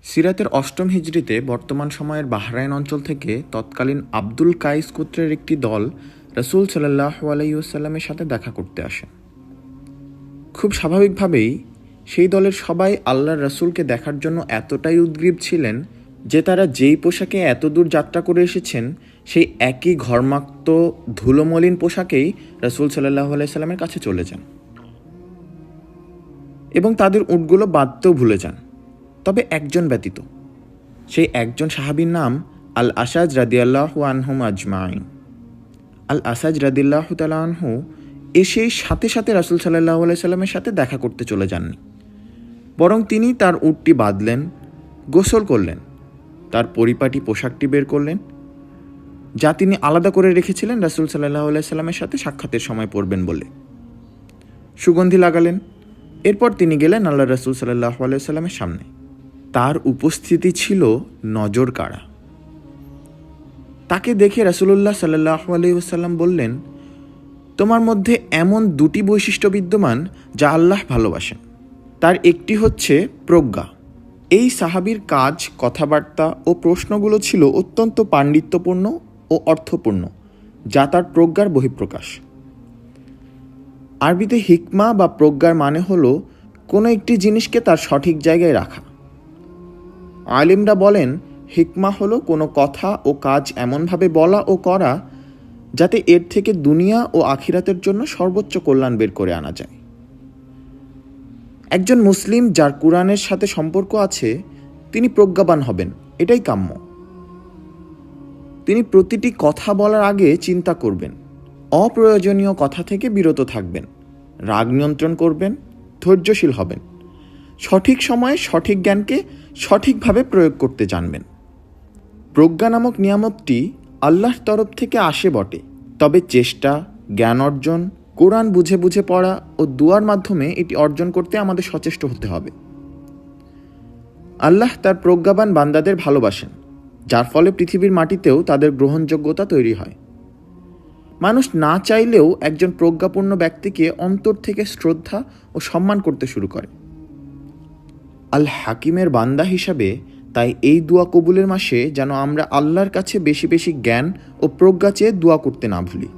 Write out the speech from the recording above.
সিরাতের অষ্টম হিজরিতে বর্তমান সময়ের বাহরাইন অঞ্চল থেকে তৎকালীন আব্দুল কাইস গোত্রের একটি দল রাসূল সাল্লাল্লাহু আলাইহি ওয়াসাল্লামের সাথে দেখা করতে আসে। খুব স্বাভাবিকভাবেই সেই দলের সবাই আল্লাহর রাসূলকে দেখার জন্য এতটাই উদ্গ্রীব ছিলেন যে তারা যেই পোশাকে এতদূর যাত্রা করে এসেছেন সেই একই ঘর্মাক্ত ধুলোমলিন পোশাকেই রাসূল সাল্লাল্লাহু আলাইহি ওয়াসাল্লামের কাছে চলে যান এবং তাদের উটগুলো বাঁধতেও ভুলে যান। তবে একজন ব্যতীত, সেই একজন সাহাবীর নাম আল আসাজ রাদিয়াল্লাহু আনহুম আজমাইন। আল আসাজ রাদিয়াল্লাহু তাআলা আনহু এসেই সাথে সাথে রাসূল সাল্লাল্লাহু আলাইহি সাল্লামের সাথে দেখা করতে চলে যাননি, বরং তিনি তার উটটি বাঁধলেন, গোসল করলেন, তার পরিপাটি পোশাকটি বের করলেন যা তিনি আলাদা করে রেখেছিলেন রাসূল সাল্লাল্লাহু আলাইহি সাল্লামের সাথে সাক্ষাতের সময় পরবেন বলে। সুগন্ধি লাগালেন। এরপর তিনি গেলেন আল্লাহ রাসূল সাল্লাল্লাহু আলাইহি সাল্লামের সামনে। তার উপস্থিতি ছিল নজর কাড়া। তাকে দেখে রাসূলুল্লাহ সাল্লাল্লাহু আলাইহি ওয়াসাল্লাম বললেন, তোমার মধ্যে এমন দুটি বৈশিষ্ট্য বিদ্যমান যা আল্লাহ ভালোবাসেন। তার একটি হচ্ছে প্রজ্ঞা। এই সাহাবীর কাজ, কথাবার্তা ও প্রশ্নগুলো ছিল অত্যন্ত পাণ্ডিত্যপূর্ণ ও অর্থপূর্ণ, যা তার প্রজ্ঞার বহিঃপ্রকাশ। আরবিতে হিকমা বা প্রজ্ঞার মানে হলো কোনো একটি জিনিসকে তার সঠিক জায়গায় রাখা। আলিমরা বলেন হিকমা হলো কোনো কথা ও কাজ এমনভাবে বলা ও করা যাতে এর থেকে দুনিয়া ও আখিরাতের জন্য সর্বোচ্চ কল্যাণ বের করে আনা যায়। একজন মুসলিম যার কুরআনের সাথে সম্পর্ক আছে তিনি প্রজ্ঞাবান হবেন, এটাই কাম্য। তিনি প্রতিটি কথা বলার আগে চিন্তা করবেন, অপ্রয়োজনীয় কথা থেকে বিরত থাকবেন, রাগ নিয়ন্ত্রণ করবেন, ধৈর্যশীল হবেন, সঠিক সময়ে সঠিক জ্ঞানকে সঠিকভাবে প্রয়োগ করতে জানবেন। প্রজ্ঞা নামক নিয়ামতটি আল্লাহর তরফ থেকে আসে বটে, তবে চেষ্টা, জ্ঞান অর্জন, কোরআন বুঝে বুঝে পড়া ও দুয়ার মাধ্যমে এটি অর্জন করতে আমাদের সচেষ্ট হতে হবে। আল্লাহ তার প্রজ্ঞাবান বান্দাদের ভালোবাসেন, যার ফলে পৃথিবীর মাটিতেও তাদের গ্রহণযোগ্যতা তৈরি হয়। মানুষ না চাইলেও একজন প্রজ্ঞাপূর্ণ ব্যক্তিকে অন্তর থেকে শ্রদ্ধা ও সম্মান করতে শুরু করে। আল হাকিমের বান্দা হিসাবে তাই এই দোয়া কবুলের মাসে যেন আমরা আল্লাহর কাছে বেশি বেশি জ্ঞান ও প্রজ্ঞা চেয়ে দোয়া করতে না ভুলি।